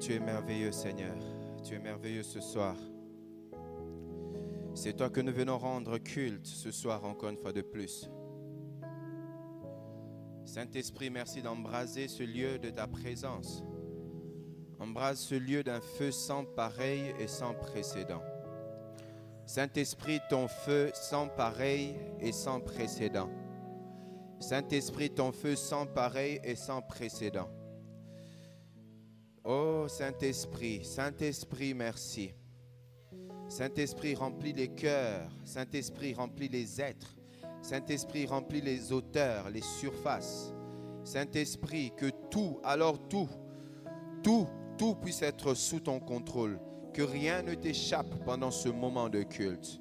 tu es merveilleux, Seigneur. Tu es merveilleux ce soir. C'est toi que nous venons rendre culte ce soir encore une fois de plus. Saint-Esprit, merci d'embraser ce lieu de ta présence. Embrase ce lieu d'un feu sans pareil et sans précédent. Saint-Esprit, ton feu sans pareil et sans précédent. Saint-Esprit, ton feu sans pareil et sans précédent. Oh Saint-Esprit, Saint-Esprit, merci. Saint-Esprit, remplis les cœurs. Saint-Esprit, remplis les êtres. Saint-Esprit, remplis les hauteurs, les surfaces. Saint-Esprit, que tout, alors tout puisse être sous ton contrôle. Que rien ne t'échappe pendant ce moment de culte.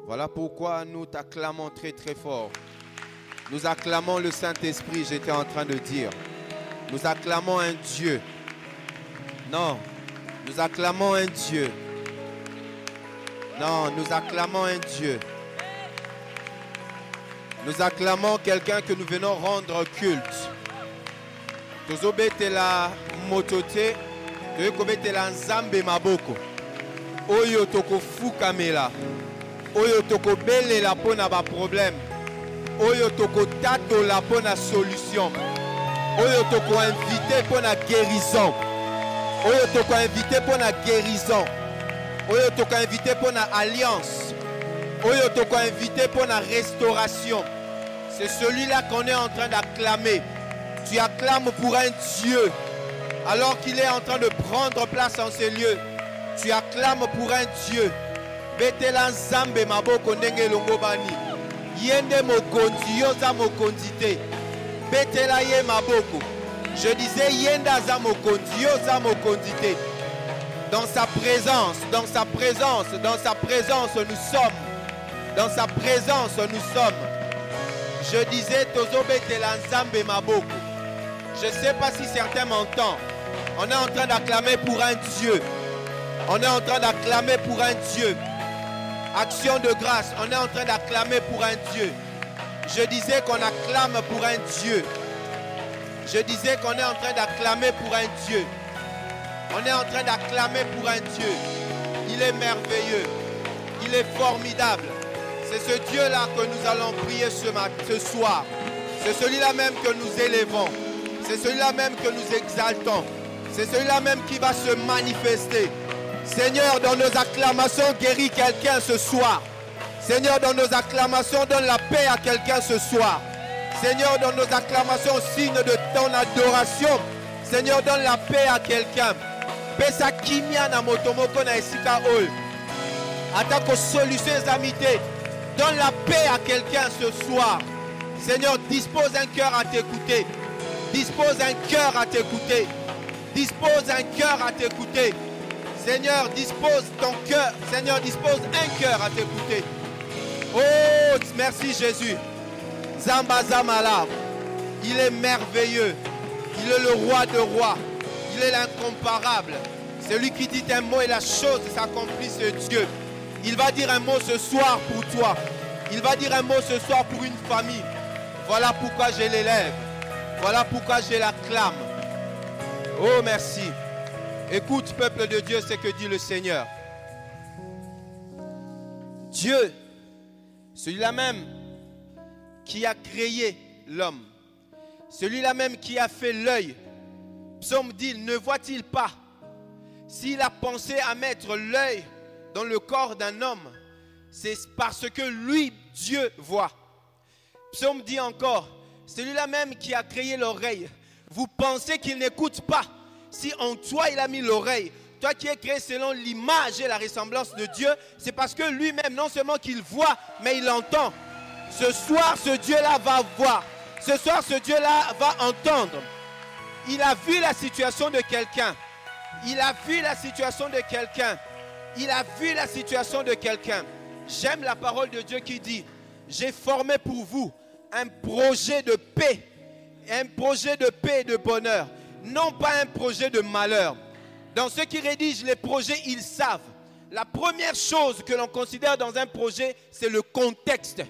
Voilà pourquoi nous t'acclamons très très fort. Nous acclamons le Saint-Esprit, j'étais en train de dire. Nous acclamons un Dieu. Non, nous acclamons un Dieu. Non, nous acclamons un Dieu. Nous acclamons quelqu'un que nous venons rendre culte. Tozobete la motote, toyekobete la nzambe maboko. Oyo toko fukamela. Oyo toko belela pona ba problème. Oyo toko tatola pona solution. Oyo toko invité pona guérison. Oyo toko invité pona guérison. Oyo toko invité pona alliance. Oyo toko invité pona restauration. C'est celui-là qu'on est en train d'acclamer. Tu acclames pour un Dieu alors qu'il est en train de prendre place en ces lieux. Tu acclames pour un Dieu. Betela nzambe maboko ndenge longobani. Yende mokonzi yoza mokondite. Betela ye maboko. Je disais yenda za mokonzi yoza mokondite. Dans sa présence, dans sa présence, dans sa présence nous sommes. Dans sa présence nous sommes. Je disais tozo betela nzambe maboko. Je ne sais pas si certains m'entendent. On est en train d'acclamer pour un Dieu. On est en train d'acclamer pour un Dieu. Action de grâce. On est en train d'acclamer pour un Dieu. Je disais qu'on acclame pour un Dieu. Je disais qu'on est en train d'acclamer pour un Dieu. On est en train d'acclamer pour un Dieu. Il est merveilleux. Il est formidable. C'est ce Dieu-là que nous allons prier ce soir. C'est celui-là même que nous élevons. C'est celui-là même que nous exaltons. C'est celui-là même qui va se manifester. Seigneur, dans nos acclamations, guéris quelqu'un ce soir. Seigneur, dans nos acclamations, donne la paix à quelqu'un ce soir. Seigneur, dans nos acclamations, signe de ton adoration. Seigneur, donne la paix à quelqu'un. Pesa kimia na motomoko na esika ol. Atako solution amitié. Donne la paix à quelqu'un ce soir. Seigneur, dispose un cœur à t'écouter. Dispose un cœur à t'écouter. Dispose un cœur à t'écouter. Seigneur, dispose ton cœur. Seigneur, dispose un cœur à t'écouter. Oh, merci Jésus. Zamba Zamala. Il est merveilleux. Il est le roi de rois. Il est l'incomparable. Celui qui dit un mot et la chose s'accomplit, ce Dieu. Il va dire un mot ce soir pour toi. Il va dire un mot ce soir pour une famille. Voilà pourquoi je l'élève. Voilà pourquoi je l'acclame. Oh, merci. Écoute, peuple de Dieu, ce que dit le Seigneur. Dieu, celui-là même qui a créé l'homme, celui-là même qui a fait l'œil. Psaume dit, ne voit-il pas? S'il a pensé à mettre l'œil dans le corps d'un homme, c'est parce que lui, Dieu, voit. Psaume dit encore, celui-là même qui a créé l'oreille, vous pensez qu'il n'écoute pas? Si en toi il a mis l'oreille, toi qui es créé selon l'image et la ressemblance de Dieu, c'est parce que lui-même, non seulement qu'il voit, mais il entend. Ce soir, ce Dieu-là va voir. Ce soir, ce Dieu-là va entendre. Il a vu la situation de quelqu'un. Il a vu la situation de quelqu'un. Il a vu la situation de quelqu'un. J'aime la parole de Dieu qui dit, j'ai formé pour vous un projet de paix. Un projet de paix et de bonheur. Non pas un projet de malheur. Dans ceux qui rédigent les projets, ils savent. La première chose que l'on considère dans un projet, c'est le contexte.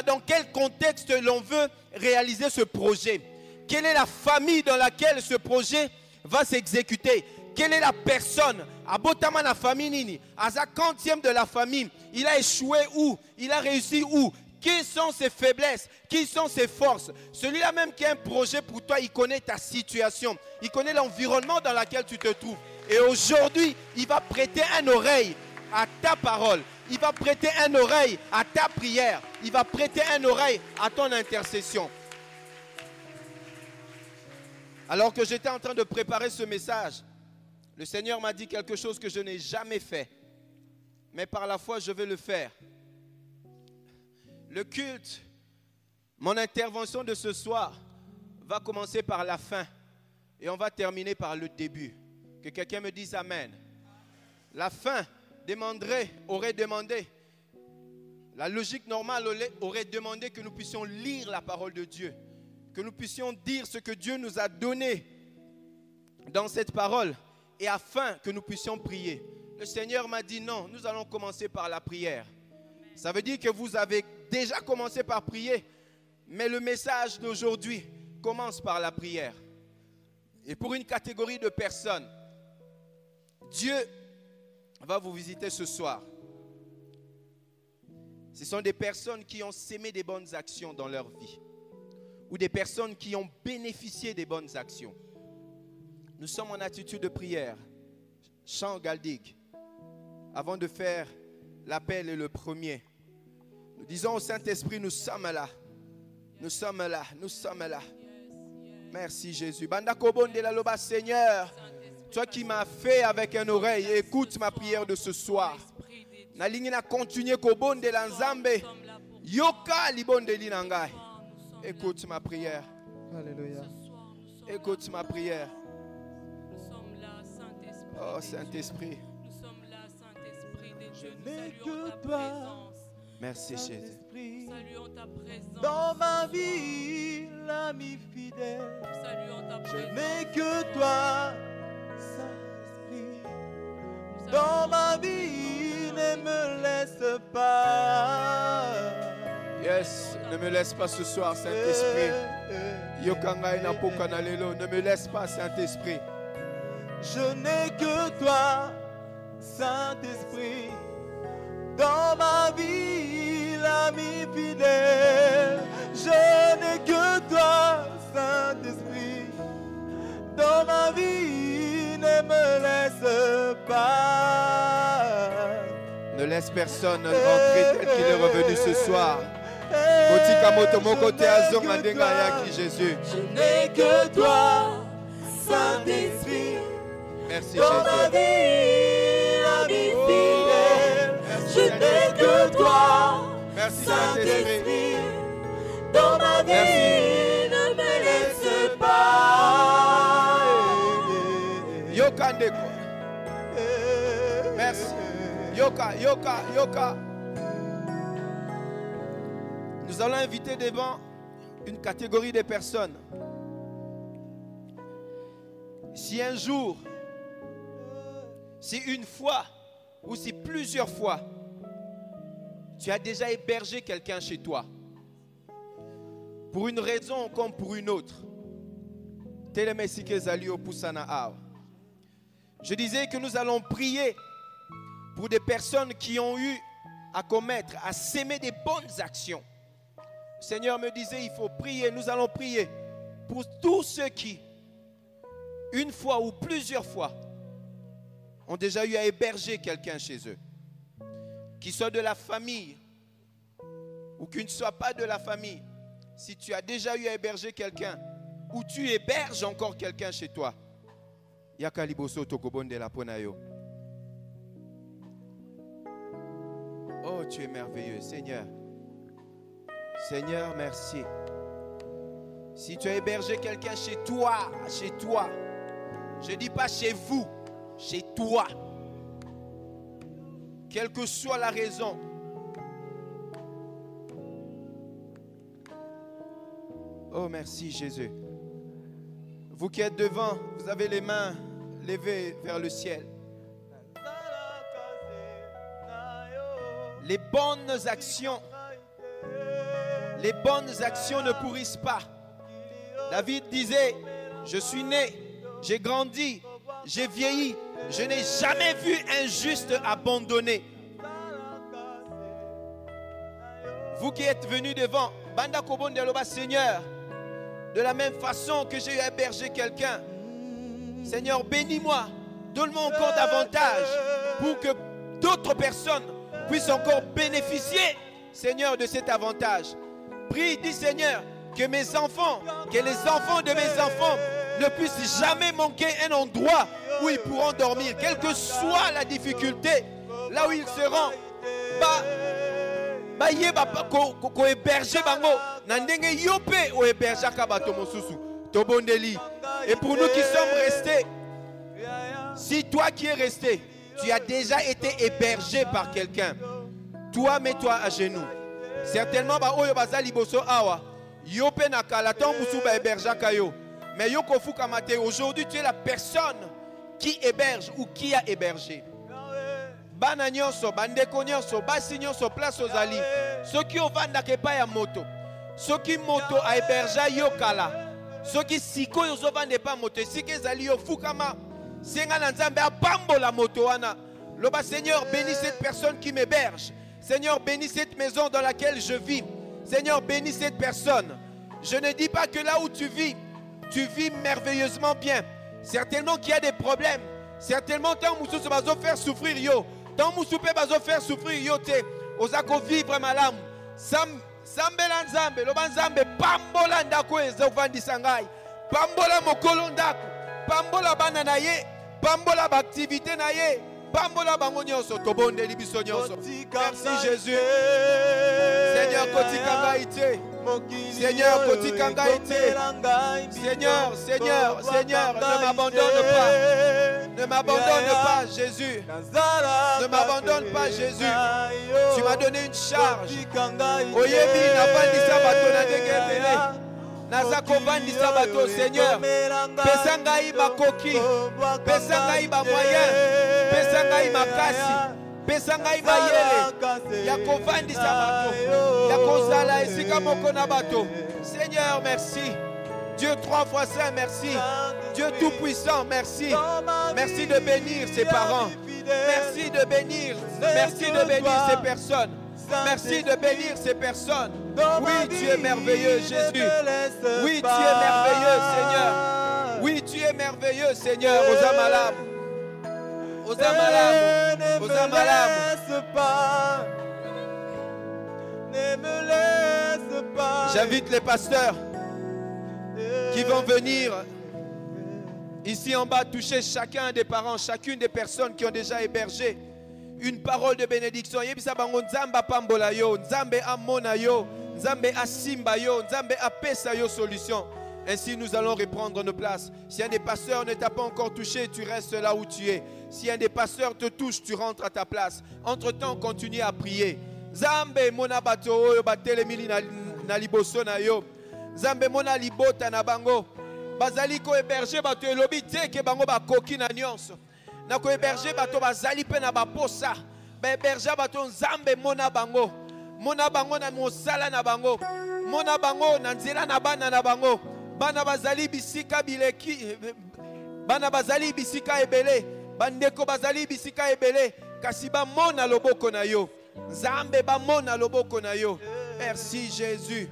Dans quel contexte l'on veut réaliser ce projet? Quelle est la famille dans laquelle ce projet va s'exécuter. Quelle est la personne? Abotama la famille nini. À sa quantième de la famille, il a échoué où? Il a réussi où? Qui sont ses faiblesses? Qui sont ses forces? Celui-là même qui a un projet pour toi, il connaît ta situation. Il connaît l'environnement dans lequel tu te trouves. Et aujourd'hui, il va prêter une oreille à ta parole. Il va prêter une oreille à ta prière. Il va prêter une oreille à ton intercession. Alors que j'étais en train de préparer ce message, le Seigneur m'a dit quelque chose que je n'ai jamais fait. Mais par la foi, je vais le faire. Le culte, mon intervention de ce soir va commencer par la fin et on va terminer par le début. Que quelqu'un me dise Amen. La fin aurait demandé, la logique normale aurait demandé que nous puissions lire la parole de Dieu, que nous puissions dire ce que Dieu nous a donné dans cette parole et afin que nous puissions prier. Le Seigneur m'a dit non, nous allons commencer par la prière. Ça veut dire que vous avez déjà commencé par prier, mais le message d'aujourd'hui commence par la prière. Et pour une catégorie de personnes, Dieu va vous visiter ce soir. Ce sont des personnes qui ont sémé des bonnes actions dans leur vie, ou des personnes qui ont bénéficié des bonnes actions. Nous sommes en attitude de prière. Chant Galdig, avant de faire l'appel et le premier. Nous disons au Saint-Esprit, nous sommes là. Nous sommes là, nous sommes là. Merci Jésus. Bandakobonde la loba Seigneur. Toi qui m'as fait avec une oreille, écoute ma prière de ce soir. Na ligne na continuer kobonde la nzambe. Yoka libonde linangai. Écoute ma prière. Alléluia. Écoute ma prière. Oh Saint-Esprit. Nous sommes là, Saint-Esprit de Dieu. Je n'ai Nous que saluons ta toi. présence. Merci Jésus. Saint-Esprit, Nous saluons ta présence. dans ma vie, l'ami fidèle, Nous saluons ta je présence. n'ai que toi, Saint-Esprit. Nous Dans saluons ma vie, ne me laisse pas. Yes, ne me laisse pas ce soir, Saint-Esprit. Yokangai na pokana lelo, ne me laisse pas, Saint-Esprit. Je n'ai que toi, Saint-Esprit. Dans ma vie, l'ami fidèle, je n'ai que toi, Saint-Esprit. Dans ma vie, ne me laisse pas. Ne laisse personne rentrer tel qu'il est revenu ce soir. Kotika moto moko te azonga ndenga yaki Jésus. Je n'ai que toi, Saint-Esprit. Merci Dans ma Jésus. vie, l'ami fidèle, je n'ai que toi, Merci Saint-Esprit. Saint-Esprit. Dans ma vie, Merci. ne me laisse pas. Yokandeko. Merci. Yoka, Yoka, Yoka. Nous allons inviter devant une catégorie de personnes. Si un jour, si une fois ou si plusieurs fois, tu as déjà hébergé quelqu'un chez toi, pour une raison comme pour une autre, je disais que nous allons prier pour des personnes qui ont eu à commettre, à s'aimer des bonnes actions. Le Seigneur me disait, il faut prier, nous allons prier pour tous ceux qui, une fois ou plusieurs fois, ont déjà eu à héberger quelqu'un chez eux. Qu'il soit de la famille ou qu'il ne soit pas de la famille. Si tu as déjà eu à héberger quelqu'un ou tu héberges encore quelqu'un chez toi, Yakaliboso Tokobonde la Ponayo. Oh, tu es merveilleux, Seigneur. Seigneur, merci. Si tu as hébergé quelqu'un chez toi, je ne dis pas chez vous, chez toi, quelle que soit la raison, oh merci Jésus. Vous qui êtes devant, vous avez les mains levées vers le ciel. Les bonnes actions ne pourrissent pas. David disait, je suis né j'ai grandi, j'ai vieilli. Je n'ai jamais vu un juste abandonné. Vous qui êtes venus devant, Banda Kobondeloba, Seigneur, de la même façon que j'ai hébergé quelqu'un, Seigneur, bénis-moi, donne-moi encore davantage pour que d'autres personnes puissent encore bénéficier, Seigneur, de cet avantage. Prie, dis Seigneur, que mes enfants, que les enfants de mes enfants ne puissent jamais manquer un endroit où ils pourront dormir, quelle que soit la difficulté, là où ils seront. Et pour nous qui sommes restés, si toi qui es resté, tu as déjà été hébergé par quelqu'un, toi mets-toi à genoux. Certainement, mais aujourd'hui tu es la personne qui héberge ou qui a hébergé. Bana nyonso, bandeko nyonso, basi nyonso, place aux ali. Ceux qui ont vendu pas ya moto, ceux qui moto a hébergé yo kala, ceux qui siko yo vendent pas moto, si que zali yo fukama, senga na nzambe apambo la moto wana. Loba Seigneur, bénis cette personne qui m'héberge. Seigneur, bénis cette maison dans laquelle je vis. Seigneur, bénis cette personne. Je ne dis pas que là où tu vis merveilleusement bien. Certainement qu'il y a des problèmes. Certainement, tant que tu vas faire souffrir yo. Tant que tu vas faire souffrir yo, ozako vivre malam. Sambela nzambe, loba nzambe pambola ndako ezovandi sangai. Pambola mokolo ndako. Pambola bana na ye, pambola ba activité na ye. Pambola bango nyonso tobonde libiso nyonso. Merci Jésus. Seigneur kotikanga ite. Seigneur kotikanga ite. Seigneur, Seigneur, Seigneur, ne m'abandonne pas. Ne m'abandonne pas Jésus. Ne m'abandonne pas Jésus. Tu m'as donné une charge. Oyebi na bandisa bato na ndenge. Nazako bandisa bato Seigneur. Pesa ngai makoki. Pesa ngai ba moyen. Pesa ngai makasi. Pesa ngai mayele. Ya kovandisa bato. Ya kozala esika moko na bato. Seigneur, merci. Dieu 3 fois saint, merci. Dieu tout-puissant, merci. Merci de bénir ses parents. Merci de bénir. Merci de bénir ces personnes. Merci de bénir ces personnes. Oui, tu es merveilleux, Jésus. Oui, tu es merveilleux, Seigneur. Oui, tu es merveilleux, Seigneur. Osamalam. Osamalam. Osamalam. Ne me laisse pas. J'invite les pasteurs qui vont venir ici en bas toucher chacun des parents, chacune des personnes qui ont déjà hébergé. Une parole de bénédiction. Yebisa bango nzamba pambola yo, nzambe amona yo, nzambe asimba yo, nzambe apesa yo solution. Ainsi nous allons reprendre nos places. Si un des pasteurs ne t'a pas encore touché, tu restes là où tu es. Si un des pasteurs te touche, tu rentres à ta place. Entre-temps, continue à prier. Nzambe mona bato oyo batelemili na liboso na yo. Nzambe mona libota na bango. Bazali ko héberger bato elobi te ke bango bakoki na nyonso. Na ko héberger bato bazali pe na baposa. Ba héberger bato nzambe mona bango. Mona bango na mosala na bango. Mona bango na nzela na bana na bango. Bana bazali bisika bileki. Bana bazali bisika ebele. Bandeko bazali bisika ebele. Kasi ba mona loboko na yo. Nzambe ba mona loboko na yo. Merci Jésus.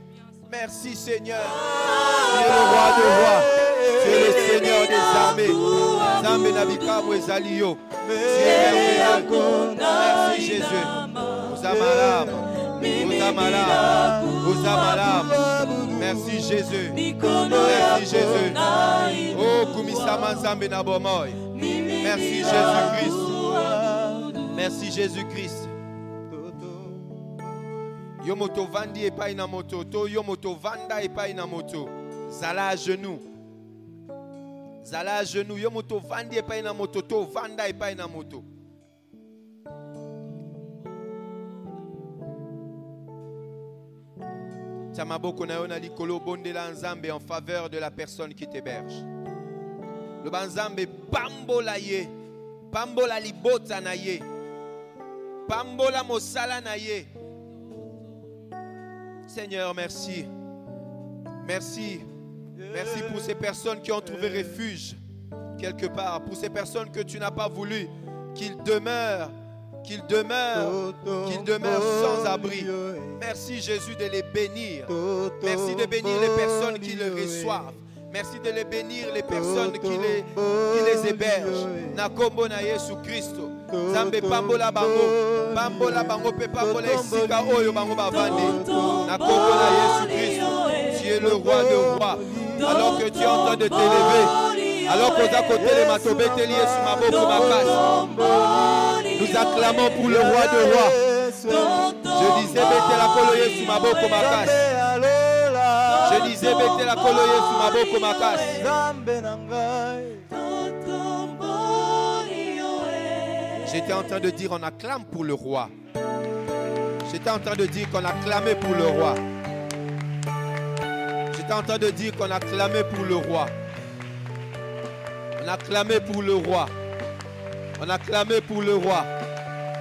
Merci Seigneur. Tu es le roi des rois. Tu es le Seigneur des armées. Zambe nabika mwezaliyo. Tu es merveilleux. Merci Jésus. Uzamalam. Uzamalam. Uzamalam. Merci Jésus. Merci Jésus. Oh kumisama Zambe nabomoy. Merci Jésus-Christ. Merci Jésus-Christ. Yo moto vandi et pas na moto, to yo moto vanda et pas na moto. Zala à genoux. Zala à genoux. Yo moto vandi et pas na moto, to vanda et pas na moto. Tamaboko na yo na likolo bondela nzambe en faveur de la personne qui t'héberge. Le banzambe pambola ye. Pambola libota na ye. Pambola mosala na ye. Seigneur, merci. Merci. Merci pour ces personnes qui ont trouvé refuge quelque part, pour ces personnes que tu n'as pas voulu qu'ils demeurent sans abri. Merci Jésus de les bénir. Merci de bénir les personnes qui les reçoivent. Merci de les bénir les personnes qui les hébergent. Nakombo na Yesu Christo. Zambe pambola bango pe pambola esika oyo bango bavandi. Nakombo na Yesu Christo. Tu es le roi de rois. Alors que tu es en train de t'élever. Alors qu'on a côté les matobeteli Yesu maboko makasi. Nous acclamons pour le roi de rois. Je disais betela kolo Yesu maboko makasi. Je disais betela kolo Yesu maboko makasi. J'étais en train de dire on acclame pour le roi. J'étais en train de dire qu'on a clamé pour le roi. J'étais en train de dire qu'on a clamé pour le roi. On a clamé pour le roi. On a clamé pour le roi.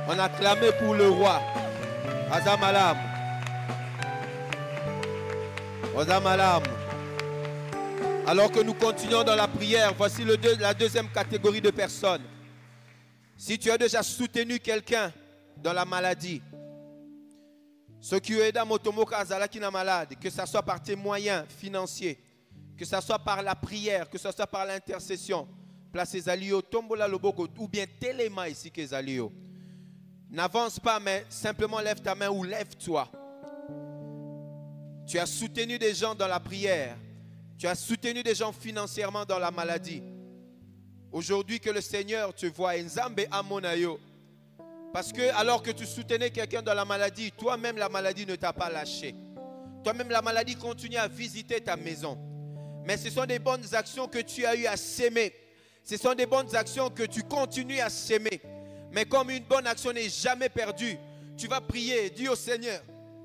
On a clamé pour le roi. Azamalam. Azamalam. Alors que nous continuons dans la prière, voici la deuxième catégorie de personnes. Si tu as déjà soutenu quelqu'un dans la maladie, ceux qui aident à Motomoka Azalaki na malade, que ce soit par tes moyens financiers, que ce soit par la prière, que ce soit par l'intercession, placez Alio, Tombola Loboko, ou bien Téléma ici que Alio. N'avance pas, mais simplement lève ta main ou lève-toi. Tu as soutenu des gens dans la prière. Tu as soutenu des gens financièrement dans la maladie. Aujourd'hui que le Seigneur te voit, Nzambe Amonayo. Parce que alors que tu soutenais quelqu'un dans la maladie, toi-même la maladie ne t'a pas lâché. Toi-même la maladie continue à visiter ta maison. Mais ce sont des bonnes actions que tu as eu à s'aimer. Ce sont des bonnes actions que tu continues à s'aimer. Mais comme une bonne action n'est jamais perdue, tu vas prier, dis au Seigneur,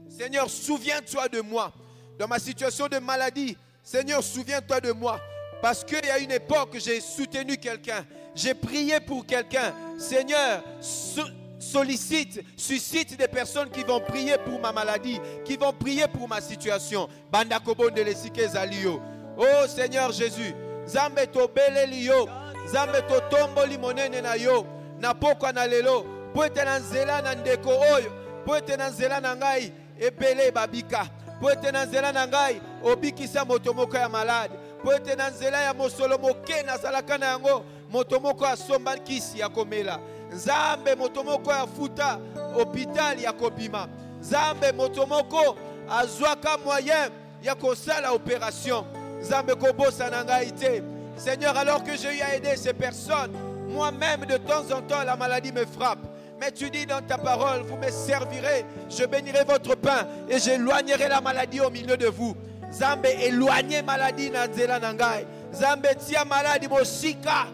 Seigneur, souviens-toi de moi. Dans ma situation de maladie, Seigneur, souviens-toi de moi. Parce qu'il y a une époque, j'ai soutenu quelqu'un. J'ai prié pour quelqu'un. Seigneur, suscite des personnes qui vont prier pour ma maladie, qui vont prier pour ma situation. Oh Seigneur Jésus, Zambe to beleli yo, Zambe to tombo limonene na yo, na poko na lelo, po ete na nzela na ndeko oyo, po ete na nzela na ngai ebele babika, po ete na nzela na ngai obikisa moto moko ya malade, po ete na nzela ya mosolo moke nazalaka na yango moto moko asomba kisi ya komela, Nzambe moto moko ya futa hôpital ya kobima, Nzambe moto moko azwaka moyen ya kosala opération. Seigneur, alors que j'ai eu à aider ces personnes, moi-même de temps en temps la maladie me frappe. Mais tu dis dans ta parole, vous me servirez, je bénirai votre pain et j'éloignerai la maladie au milieu de vous. Zambe éloignez maladie na nzela nangai. Zambe tia maladie mosika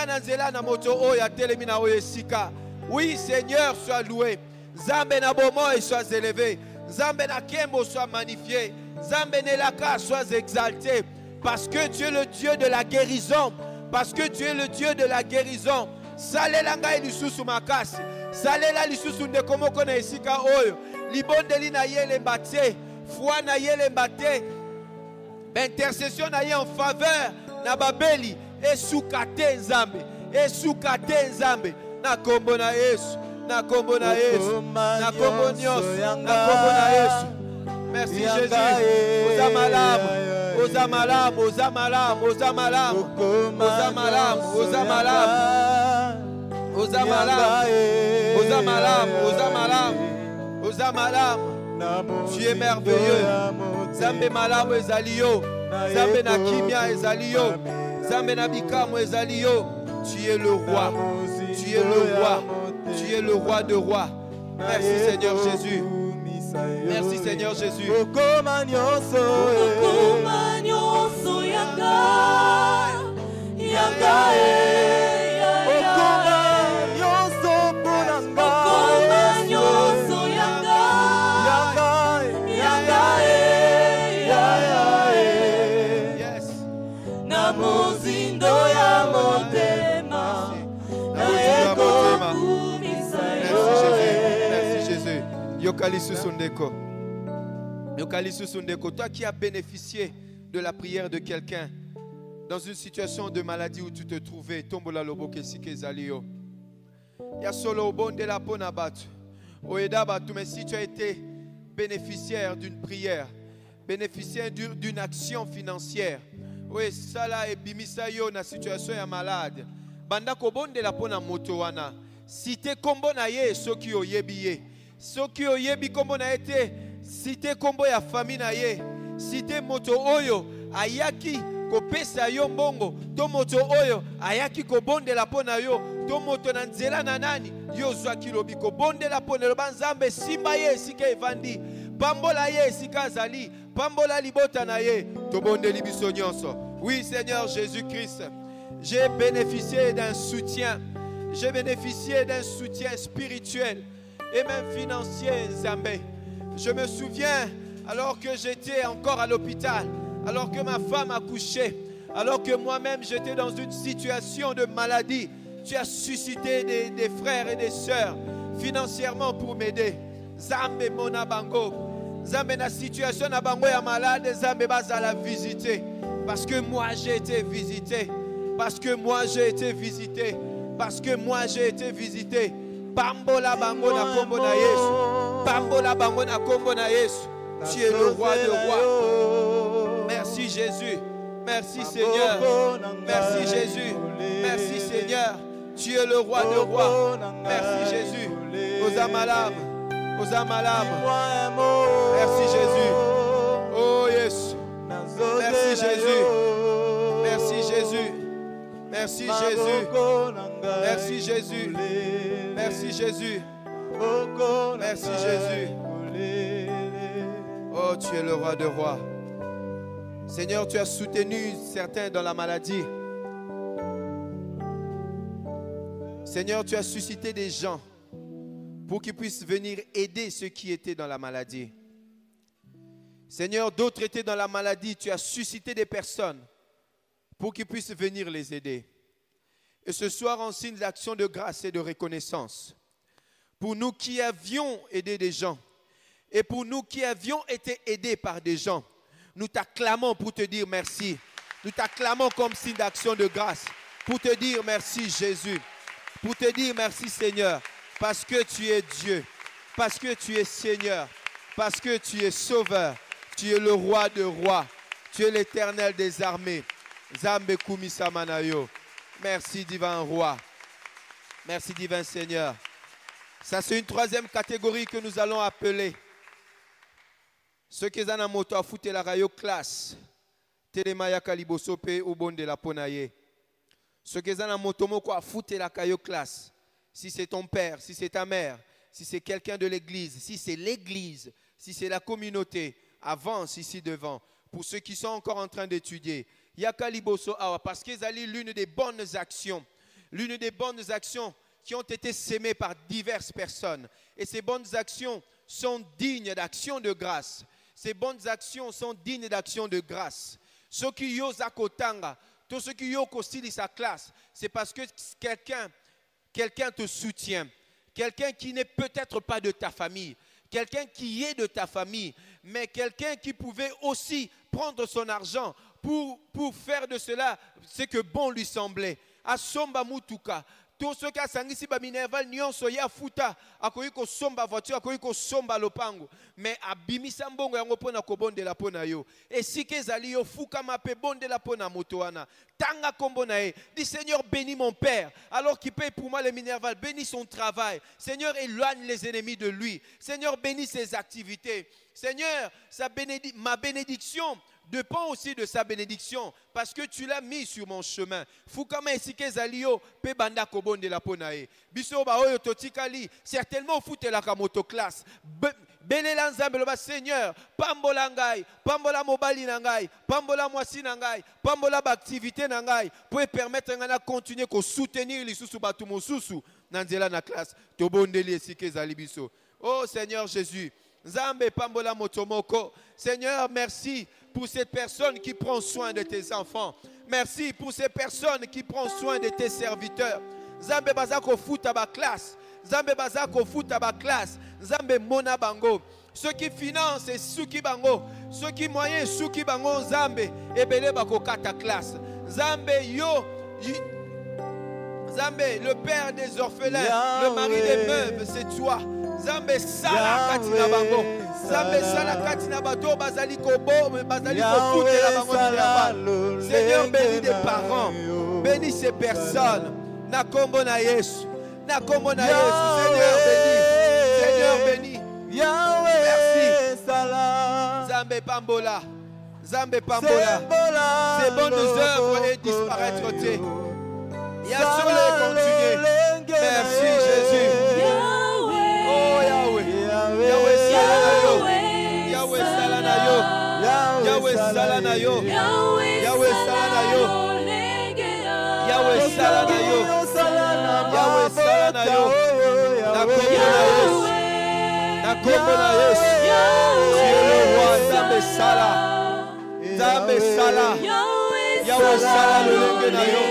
na nzela na moto oya telemina oye sika. Oui Seigneur, sois loué. Zambe na bomo et sois élevé. Zambe na kembo soit magnifié. Zambe Nelaka, sois exalté. Parce que tu es le Dieu de la guérison. Parce que tu es le Dieu de la guérison. Salela ngai lisusu makasi. Salela lisusu ndekomoko na esika oyo. Libondeli na ye le mbate. Foi na ye le mbate. Intercession na ye en faveur. Na babeli. Esukate nzambe. Esukate nzambe. Na kombo na Yesu. Na kombo na Yesu. Na kombo nyos. Na kombo na Yesu. Merci Jésus. Osamalam, Osamalam, Osamalam, Osamalam, Osamalam, Osamalam, Osamalam, Osamalam, Osamalam, Osamalam. Tu es merveilleux. Zambe malam ezalio, Zambe na kimia ezalio, Zambe na bikamo ezalio. Tu es le roi. Tu es le roi. Tu es le roi de rois. Merci Seigneur Jésus. Merci Seigneur Jésus. Okoma nyoso yanga yanga okoma nyoso ponanga okoma nyoso yanga yanga Yes. na mozindo ya motema na eko kumisa Merci Jésus. Yokalisu Sundeko. Yokalisu Sundeko. Toi qui as bénéficié de la prière de quelqu'un dans une situation de maladie où tu te trouvais, tombola loboke sike zalio. Ya solo obonde la pona batu. Oeda batu, mais si tu as été bénéficiaire d'une prière, bénéficiaire d'une action financière, oui, ça là et bimisa yo na situation ya malade. Banda ko bonde la pona moto wana. Cité kombo na ye soki oyebi ye. Soki oyebi kombo na ete cité kombo ya famille na ye. Cité moto oyo ayaki ko pesa yo mbongo. To moto oyo ayaki ko bonde la pona yo. To moto na nzela na nani yo zwaki lobi ko bonde la pona lo banzambe simba ye sika evandi. Pambola ye sika zali. Pambola libota na ye. To bonde libiso nyonso. Oui Seigneur Jésus-Christ. J'ai bénéficié d'un soutien. J'ai bénéficié d'un soutien spirituel et même financier, Zambé. Je me souviens, alors que j'étais encore à l'hôpital, alors que ma femme a couché, alors que moi-même j'étais dans une situation de maladie, tu as suscité des frères et des sœurs financièrement pour m'aider. Zambé mona bango. Zambé na situation na bango ya malade, Zambé baza la visiter. Parce que moi j'ai été visité. Parce que moi j'ai été visité. Parce que moi j'ai été visité. Pambola bango na kombo na Yesu. Pambola bango na kombo na Yesu. Tu es le roi de rois. Merci Jésus. Merci Seigneur. Merci Jésus. Merci Seigneur. Tu es le roi de rois. Merci Jésus. Osamalam. Osamalam. Merci Jésus. Oh yes. Merci Jésus. Merci Jésus. Merci Jésus. Merci Jésus. Merci Jésus. Merci Jésus. Oh, tu es le roi de rois. Seigneur, tu as soutenu certains dans la maladie. Seigneur, tu as suscité des gens pour qu'ils puissent venir aider ceux qui étaient dans la maladie. Seigneur, d'autres étaient dans la maladie. Tu as suscité des personnes pour qu'ils puissent venir les aider. Et ce soir, en signe d'action de grâce et de reconnaissance, pour nous qui avions aidé des gens, et pour nous qui avions été aidés par des gens, nous t'acclamons pour te dire merci. Nous t'acclamons comme signe d'action de grâce, pour te dire merci Jésus, pour te dire merci Seigneur, parce que tu es Dieu, parce que tu es Seigneur, parce que tu es Sauveur, tu es le roi de rois, tu es l'Éternel des armées. Zambe Kumisa Manayo. Merci divin roi. Merci divin Seigneur. Ça c'est une troisième catégorie que nous allons appeler ceux qui ont moto à foutre la rayo classe. Telemaya kalibosope au bon de la ponaye. Ceux qui ont moto moko à foutre la rayo classe. Si c'est ton père, si c'est ta mère, si c'est quelqu'un de l'église, si c'est l'église, si c'est la communauté, avance ici devant. Pour ceux qui sont encore en train d'étudier. Yakaliboso awa, parce qu'ils allaient l'une des bonnes actions qui ont été sémées par diverses personnes. Et ces bonnes actions sont dignes d'action de grâce. Ces bonnes actions sont dignes d'action de grâce. Ceux qui yo zakotanga, tous ceux qui yo kostili sa classe, c'est parce que quelqu'un te soutient. Quelqu'un qui n'est peut-être pas de ta famille. Quelqu'un qui est de ta famille, mais quelqu'un qui pouvait aussi prendre son argent pour faire de cela ce que bon lui semblait. Asomba mutuka. Tous ceux qui ont sangisi ba minerval nyonso ya futa akoyi ko somba voiture akoyi ko somba lopango mais abimisa mbongo yango pona ko bondela pona yo et si kezali yo fuka mape bondela pona moto wana tanga kombo na ye dis Seigneur bénis mon père alors qu'il paye pour moi les minerval, bénis son travail Seigneur éloigne les ennemis de lui Seigneur bénis ses activités Seigneur ma bénédiction dépend aussi de sa bénédiction parce que tu l'as mis sur mon chemin. Fukama esike zalio pe banda kobonde la ponae. Biso ba oyo totikali certainement foute la kamoto classe. Belela nzambe loba Seigneur, pambola ngai, pambola mobali na ngai, pambola mwasi na ngai, pambola ba activité na ngai pour permettre ngana continuer ko soutenir lisusu batu mosusu na nzela na classe. Tobondeli esike zali biso. Oh Seigneur Jésus, Nzambe pambola motomoko. Seigneur, merci pour cette personne qui prend soin de tes enfants. Merci pour ces personnes qui prennent soin de tes serviteurs. Nzambe bazako futa ba classe. Nzambe bazako futa ba classe. Nzambe mona bango. Ceux qui financent et ceux qui bango. Ceux qui moyens, ceux qui bango Nzambe. Ebele bako kata classe. Zambé, yo. Zambé, le père des orphelins, le mari des veuves, c'est toi. Zambé, sala katina bango. Zambé, sala katina bato, bazali kobo, bazali koboute la bango minerval. Seigneur, bénis des parents, bénis ces personnes. Nakombo na Yesu, nakombo na Yesu. Seigneur, bénis, Seigneur, bénis. Merci. Zambé Pambola, Zambé Pambola. Ces bonnes œuvres et disparaître. Il y a sur les continuer. Merci Jésus. Oh Yahweh. Yahweh Salanayo. Yahweh Salanayo. Yahweh Salanayo. Yahweh Salanayo. Yahweh Salanayo. Yahweh Salanayo. Nakombo na Yesu. Tu es le roi. Zambé Sala. Zambé Sala. Yahweh Sala le Lengenayo.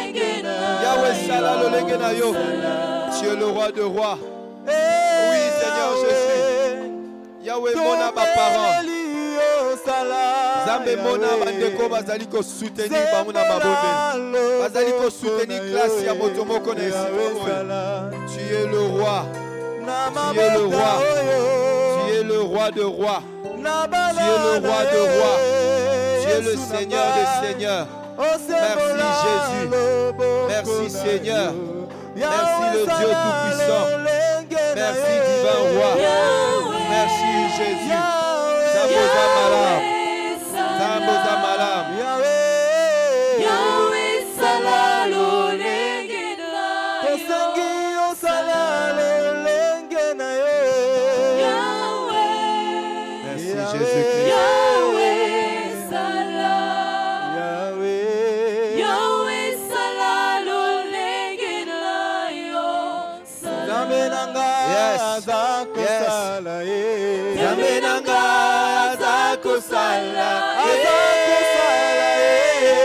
Yahweh Sala le Lengenayo. Tu es le roi de rois. Oui, Seigneur Jésus. Yahweh Mona ba parent. Zambé Mona bandeko bazali ko soutenir bamuna mabonde. Bazali ko soutenir classe ya motomoko na esiko. Tu es le roi. Tu es le roi. Tu es le roi de rois. Tu es le roi de rois. Tu es le Seigneur des seigneurs. Merci Jésus. Merci Seigneur. Merci le Dieu Tout-Puissant. Merci divin roi. Merci Jésus. Zamboza malam. Zamboza malam. Yahweh salalo lengena. Kosengi o salalo lengena yo. Yahweh. Merci Jésus-Christ. Yahweh sala. Yahweh. Yahweh salalo lengena yo. Zambe nanga Yes. zako Yes. sala ye. Zambe nanga zako sala. Azako sala ye.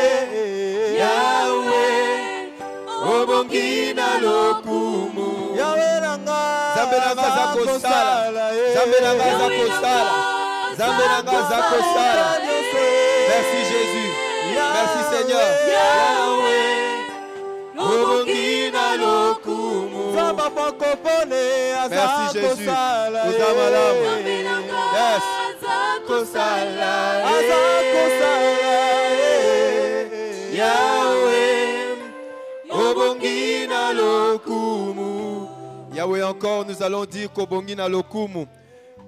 Yahweh. Obongi na lokumu. Yahweh nanga Zambe nanga zako sala. Zambe nanga zako sala. Zambe nanga zako sala. Merci Jésus. Merci Seigneur. Yahweh. Obongi na lokumu. Zamba pakopone Merci azako Jésus. sala ye. Uzamalamu. Yes. Kosala. Azako sala ye. Yahweh. Obongi na lokumu. Yahweh, encore nous allons dire qu'Obongi na lokumu.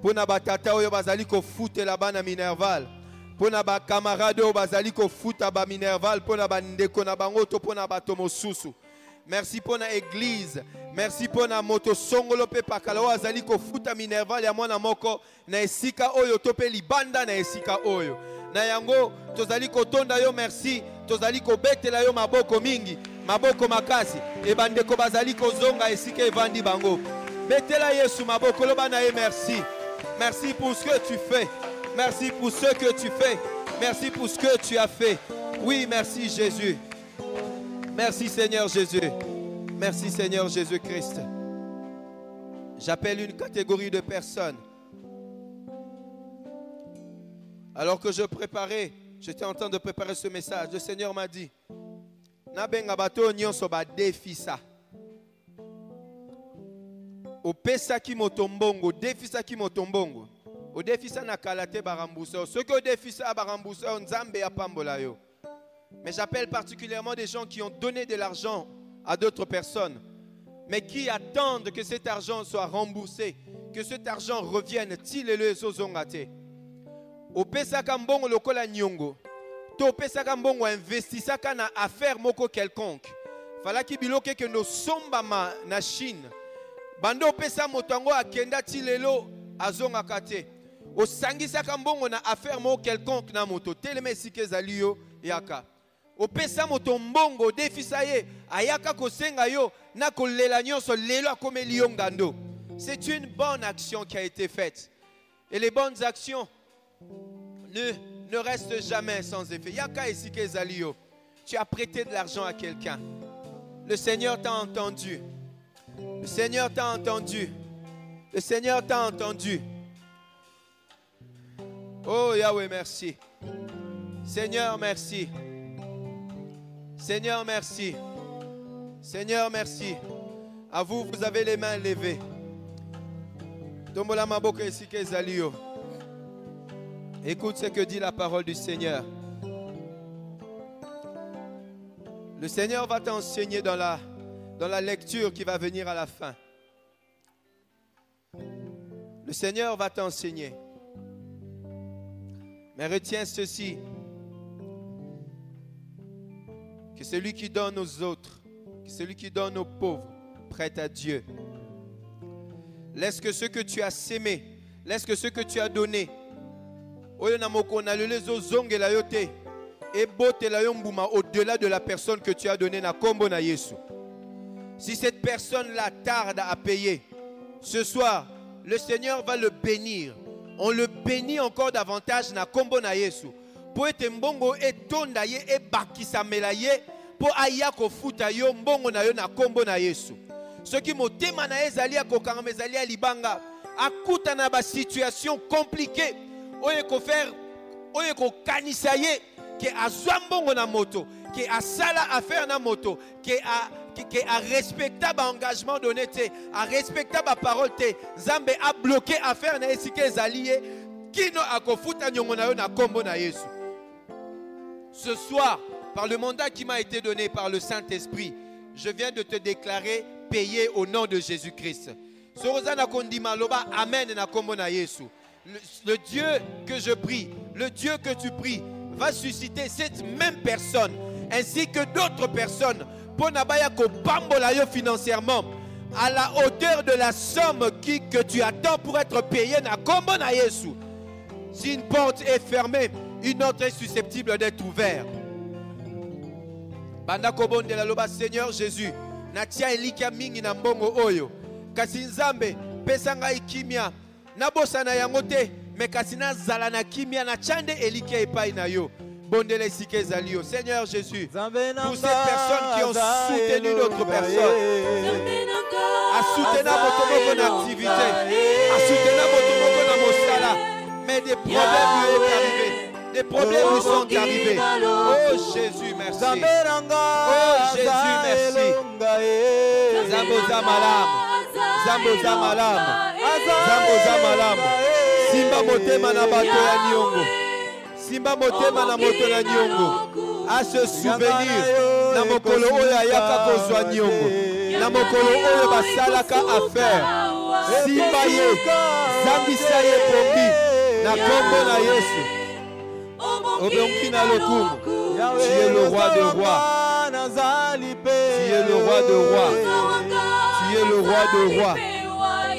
Pour na batata oyo bazali ko foute la bana minerval. Pour na ba camarade oyo bazali ko foute ba minerval. Pour na ba ndeko na bango to pour na bato mosusu. Merci pour na église. Merci pour na moto songolo pe pakala oyo azali ko foute minerval ya mwana moko na esika oyo to pe libanda na esika oyo. Na yango tozali ko tonda yo merci. Tozali ko betela yo maboko mingi. Maboko makasi. E bandeko bazali ko zonga esika evandi bango. Betela Yesu maboko loba na ye merci. Merci pour ce que tu fais. Merci pour ce que tu fais. Merci pour ce que tu as fait. Oui, merci Jésus. Merci Seigneur Jésus. Merci Seigneur Jésus-Christ. J'appelle une catégorie de personnes. Alors que je préparais, j'étais en train de préparer ce message, le Seigneur m'a dit, Nabenga bato nyonso ba defisa. Opesaki motombongo, defisaki motombongo. O defisa na kalate barambusa. Ce que o defisa barambusa nzambe ya pambola yo. Mais j'appelle particulièrement des gens qui ont donné de l'argent à d'autres personnes, mais qui attendent que cet argent soit remboursé, que cet argent revienne. Tilele zozongate. Opesaka mbongo lokola nyongo. To opesaka mbongo investisaka na affaire moko quelconque. Falaki biloke que no sombama na Chine. Bando opesa motango akenda tilelo azongaka te. Osangisaka mbongo na affaire moko quelconque na moto. Teleme sike ezali yo yaka. Opesa moto mbongo defisa ye ayaka kosenga yo na kolela nyonso lelo akomeli yo ngando. C'est une bonne action qui a été faite. Et les bonnes actions ne restent jamais sans effet. Yaka esike ezali yo. Tu as prêté de l'argent à quelqu'un. Le Seigneur t'a entendu. Le Seigneur t'a entendu. Le Seigneur t'a entendu. Oh Yahweh, merci. Seigneur, merci. Seigneur, merci. Seigneur, merci. À vous, vous avez les mains levées. Tombola maboko esika ezali yo. Écoute ce que dit la parole du Seigneur. Le Seigneur va t'enseigner dans la lecture qui va venir à la fin. Le Seigneur va t'enseigner. Mais retiens ceci. Que celui qui donne aux autres, que celui qui donne aux pauvres, prête à Dieu. Laisse que ce que tu as sémé, laisse que ce que tu as donné, au-delà de la personne que tu as donnée na kombo na Yesu. Si cette personne-là tarde à payer, ce soir, le Seigneur va le bénir. On le bénit encore davantage na kombo na Yesu. Pour être mbongo etonda ye e bakisa melaye pour aya ko futa yo mbongo na yo na kombo na Yesu. Ce qui motema na ezali akokanga mezali ya libanga akuta na ba situation compliquée. Oye ko faire oye ko kanisa ye ke azwa mbongo na moto, ke asala affaire na moto, ke a respectable engagement donné te, a respectable parole te, Nzambe a bloqué affaire na esike ezali ye kino akofuta nyongo na yo na kombo na Yesu. Ce soir, par le mandat qui m'a été donné par le Saint-Esprit, je viens de te déclarer payé au nom de Jésus-Christ. Sorozana kondima loba amen na kombo na Yesu. Le Dieu que je prie, le Dieu que tu pries, va susciter cette même personne ainsi que d'autres personnes pour nabaya ko pambola yo financièrement à la hauteur de la somme que tu attends pour être payé na kombo na Yesu. Si une porte est fermée, une autre est susceptible d'être ouverte. Banda kobonde la loba Seigneur Jésus, natia elika mingi na mbongo oyo. Kasi Nzambe pesanga ikimia. Nabosana yango te, mais kasi nazala na kimia na chande elika epai na yo. Bondele sike zalio. Seigneur Jésus, pour ces personnes qui ont soutenu d'autres personnes, à soutenir votre activité, à soutenir votre mosala, mais des problèmes lui sont arrivés. Des problèmes lui sont arrivés. Oh Jésus, merci. Oh Jésus, merci. Zamboza malam. Zamboza malam. Zamboza malam. Simba motema na bato ya nyongo. Simba motema na moto na nyongo. À se souvenir na mokolo oyo ayaka kozwa nyongo. Na mokolo oyo basalaka affaire. Simba ye. Zambisa ye pombi. Na kombo na Yesu. Obéonkina lokumu. Tu es le roi de rois. Tu es le roi de rois. Tu es le roi de rois.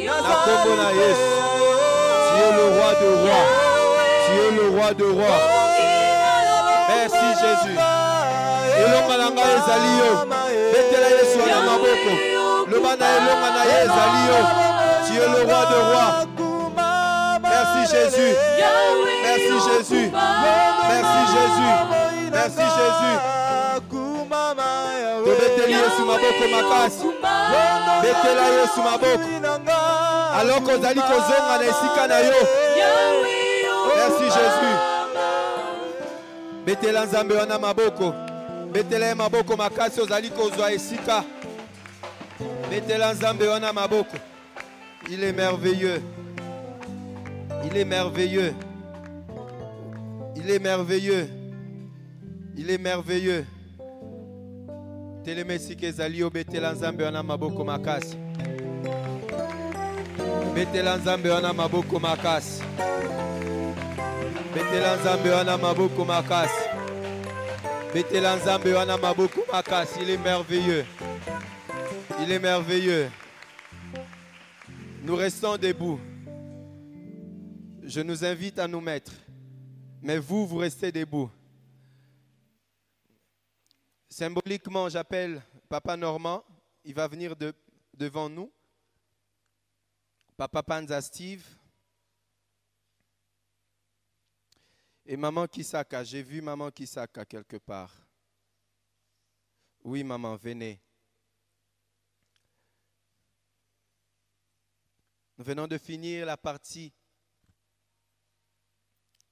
Na kombo na Yesu. Tu es le roi de rois. Tu es le roi de rois. Merci Jésus. Elonga nanga ezali yo. Betela Yesu na maboko. Lobana elonga na ye ezali yo. Tu es le roi de rois. Merci Jésus. Merci Jésus. Merci Jésus. Merci Jésus. Tobeteli Yesu maboko makasi. Betela Yesu maboko. Alors kozali kozonga na esika na yo. Merci Jésus. Betela Nzambe wana maboko. Betela maboko makasi ozali kozwa esika. Betela Nzambe wana maboko. Il est merveilleux. Il est merveilleux. Il est merveilleux. Il est merveilleux. Telemesike ezali yo betela Nzambe wana maboko makasi. Betela Nzambe wana maboko makasi. Betela Nzambe wana maboko makasi. Betela Nzambe wana maboko makasi. Il est merveilleux. Il est merveilleux. Nous restons debout. Je nous invite à nous mettre. Mais vous, vous restez debout. Symboliquement, j'appelle Papa Normand. Il va venir devant nous. Papa Panza Steve. Et Maman Kisaka. J'ai vu Maman Kisaka quelque part. Oui, maman, venez. Nous venons de finir la partie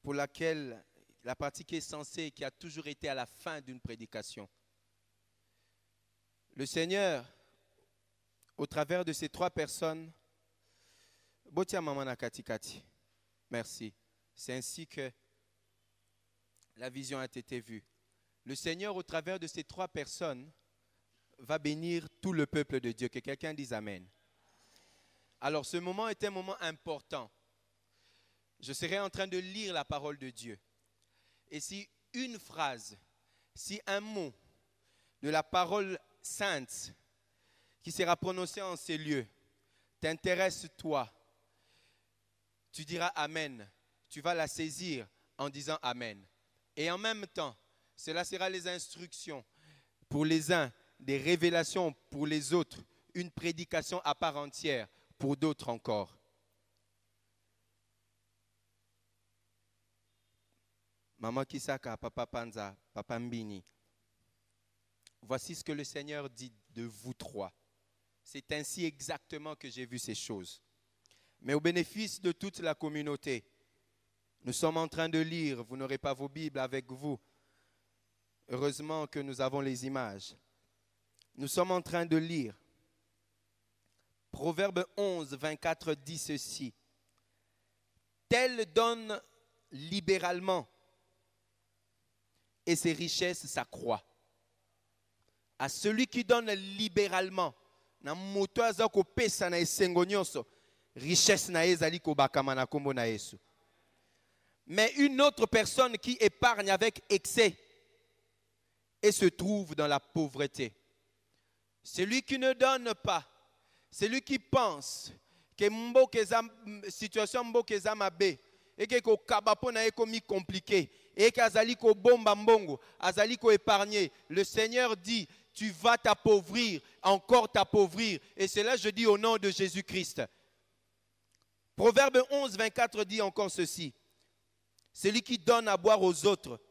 pour laquelle, la partie qui est censée, qui a toujours été à la fin d'une prédication. Le Seigneur, au travers de ces 3 personnes, Botia Mamana Kati Kati, merci. C'est ainsi que la vision a été vue. Le Seigneur, au travers de ces 3 personnes, va bénir tout le peuple de Dieu. Que quelqu'un dise Amen. Alors, ce moment est un moment important. Je serai en train de lire la parole de Dieu. Et si une phrase, si un mot de la parole sainte qui sera prononcé en ces lieux t'intéresse toi, tu diras Amen. Tu vas la saisir en disant Amen. Et en même temps, cela sera les instructions pour les uns, des révélations pour les autres, une prédication à part entière pour d'autres encore. Maman Kisaka, Papa Panza, Papa Mbini. Voici ce que le Seigneur dit de vous 3. C'est ainsi exactement que j'ai vu ces choses. Mais au bénéfice de toute la communauté, nous sommes en train de lire, vous n'aurez pas vos Bibles avec vous. Heureusement que nous avons les images. Nous sommes en train de lire. Proverbe 11, 24 dit ceci. Tel donne libéralement et ses richesses s'accroissent. À celui qui donne libéralement, na moto aza ko pesa na esengo nyonso, richesse na ezali ko bakama na kombo na Yesu. Mais une autre personne qui épargne avec excès et se trouve dans la pauvreté. Celui qui ne donne pas, celui qui pense que situation mboka mabe et que ko kabapo na ekomi compliqué et que azali ko bomba mbongo, azali ko épargner, le Seigneur dit tu vas t'appauvrir, encore t'appauvrir. Et cela je dis au nom de Jésus-Christ. Proverbe 11, 24 dit encore ceci. Celui qui donne à boire aux autres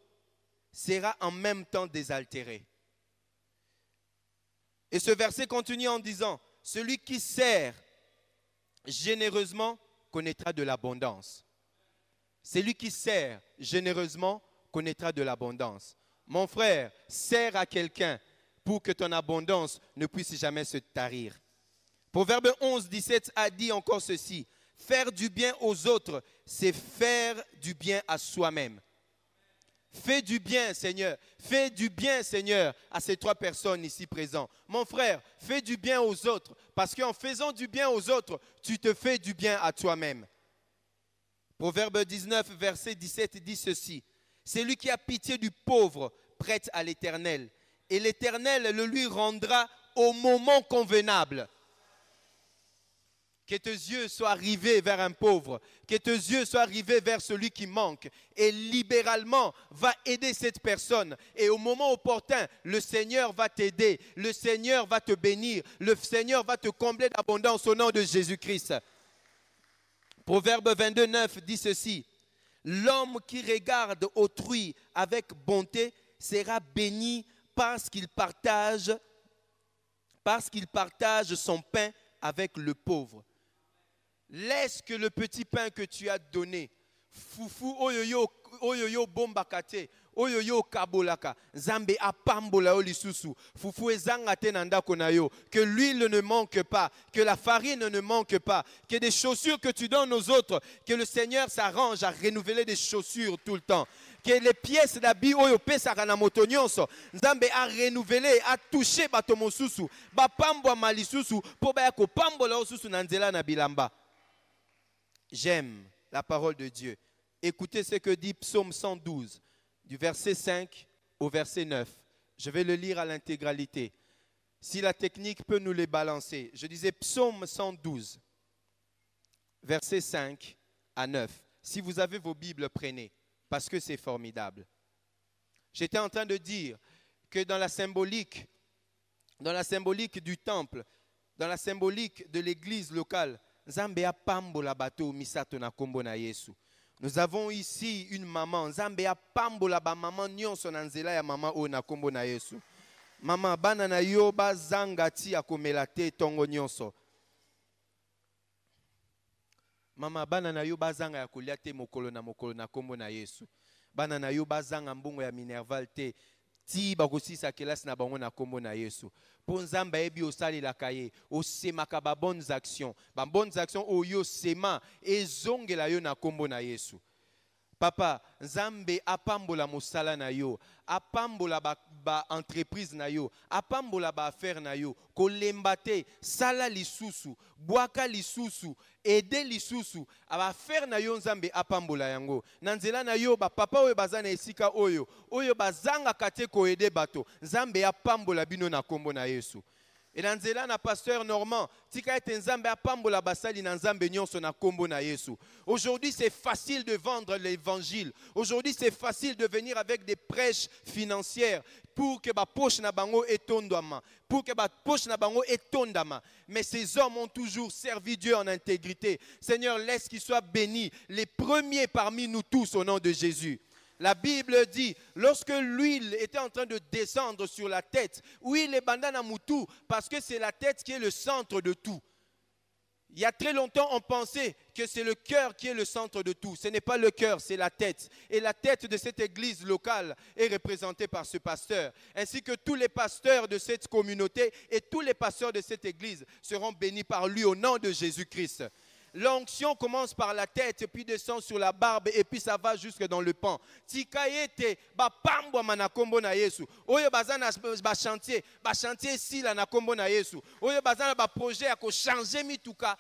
sera en même temps désaltéré. Et ce verset continue en disant, celui qui sert généreusement connaîtra de l'abondance. Celui qui sert généreusement connaîtra de l'abondance. Mon frère, sers à quelqu'un pour que ton abondance ne puisse jamais se tarir. Proverbe 11, 17 a dit encore ceci. Faire du bien aux autres, c'est faire du bien à soi-même. Fais du bien, Seigneur. Fais du bien, Seigneur, à ces 3 personnes ici présentes. Mon frère, fais du bien aux autres. Parce qu'en faisant du bien aux autres, tu te fais du bien à toi-même. Proverbe 19, verset 17 dit ceci. Celui qui a pitié du pauvre prête à l'Éternel. Et l'Éternel le lui rendra au moment convenable. Que tes yeux soient rivés vers un pauvre, que tes yeux soient rivés vers celui qui manque. Et libéralement, va aider cette personne. Et au moment opportun, le Seigneur va t'aider, le Seigneur va te bénir, le Seigneur va te combler d'abondance au nom de Jésus-Christ. Proverbe 22, 9 dit ceci. L'homme qui regarde autrui avec bonté sera béni parce qu'il partage son pain avec le pauvre. Laisse que le petit pain que tu as donné, fufu oyoyo bombakate, oyoyo kabolaka, zambe apambola olisusu, fufu ezangate nanda konayo, que l'huile ne manque pas, que la farine ne manque pas, que des chaussures que tu donnes aux autres, que le Seigneur s'arrange à renouveler des chaussures tout le temps. Que les pièces d'habits oyo pesaka na moto nyonso nzambe a renouvelé a touché bato mosusu ba pambwa malisusu po ba ko pambola osusu na nzela na bilamba. J'aime la parole de Dieu. Écoutez ce que dit Psaume 112 du verset 5 au verset 9. Je vais le lire à l'intégralité. Si la technique peut nous les balancer. Je disais Psaume 112 verset 5 à 9. Si vous avez vos Bibles, prenez. Parce que c'est formidable. J'étais en train de dire que dans la symbolique du temple, dans la symbolique de l'église locale, Zambia pambola bato misato na kombo na Yesu. Nous avons ici une maman, Zambia pambola ba maman nyonso na nzela ya mama o na kombo na Yesu. Mama bana na yo bazanga ti akomela te tongo nyonso. Mama bana na yo bazanga ya kolia te mokolo na kombo na Yesu. Bana na yo bazanga mbongo ya minerval te ti bakosisa kelasi na bango na kombo na Yesu. Po nzambe ebi osali la kaye, osemaka ba bonnes actions. Ba bonnes actions oyo sema ezongela yo na kombo na Yesu. Papa, nzambe apambola mosala na yo, apambola ba entreprise na yo, apambola ba affaire na yo, kolemba te, sala lisusu, bwaka lisusu, ede lisusu, aba affaire na yo nzambe apambola yango. Nanzela na yo ba papa oyo bazana esika oyo bazanga kate ko ede bato, nzambe apambola bino na kombo na Yesu. Et dans nzela na pasteur Normand, tika ete nzambe apambola basali na nzambe nyonso na kombo na Yesu. Aujourd'hui, c'est facile de vendre l'évangile. Aujourd'hui, c'est facile de venir avec des prêches financières pour que ba poche na bango etondama, pour que ba poche na bango etondama. Mais ces hommes ont toujours servi Dieu en intégrité. Seigneur, laisse qu'ils soient bénis, les premiers parmi nous tous au nom de Jésus. La Bible dit, lorsque l'huile était en train de descendre sur la tête, huile et bandana moutou, parce que c'est la tête qui est le centre de tout. Il y a très longtemps, on pensait que c'est le cœur qui est le centre de tout. Ce n'est pas le cœur, c'est la tête. Et la tête de cette église locale est représentée par ce pasteur. Ainsi que tous les pasteurs de cette communauté et tous les pasteurs de cette église seront bénis par lui au nom de Jésus-Christ. L'onction commence par la tête et puis descend sur la barbe et puis ça va jusque dans le pan. Tikaete ba pambwa mana kombo na Yesu. Oyo bazana ba chantier si la na kombo na Yesu. Oyo bazana ba projet à ko changer mituka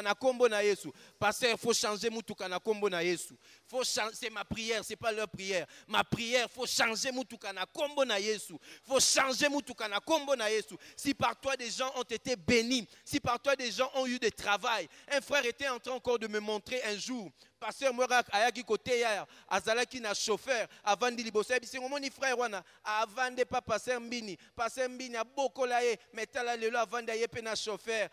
na kombo na Yesu. Pasteur, faut changer mituka na kombo na Yesu. Faut changer, c'est ma prière, c'est pas leur prière. Ma prière, faut changer mituka na kombo na Yesu. Faut changer mituka na kombo na Yesu. Si par toi des gens ont été bénis, si par toi des gens ont eu du travail. Un frère était en train encore de me montrer un jour. Pasteur Morak ayaki côté hier, azalaki na chauffeur avant de libosa bisi ngomoni frère wana avant de pas passer mbini a boko la ye metala lelo avant de yepe na chauffeur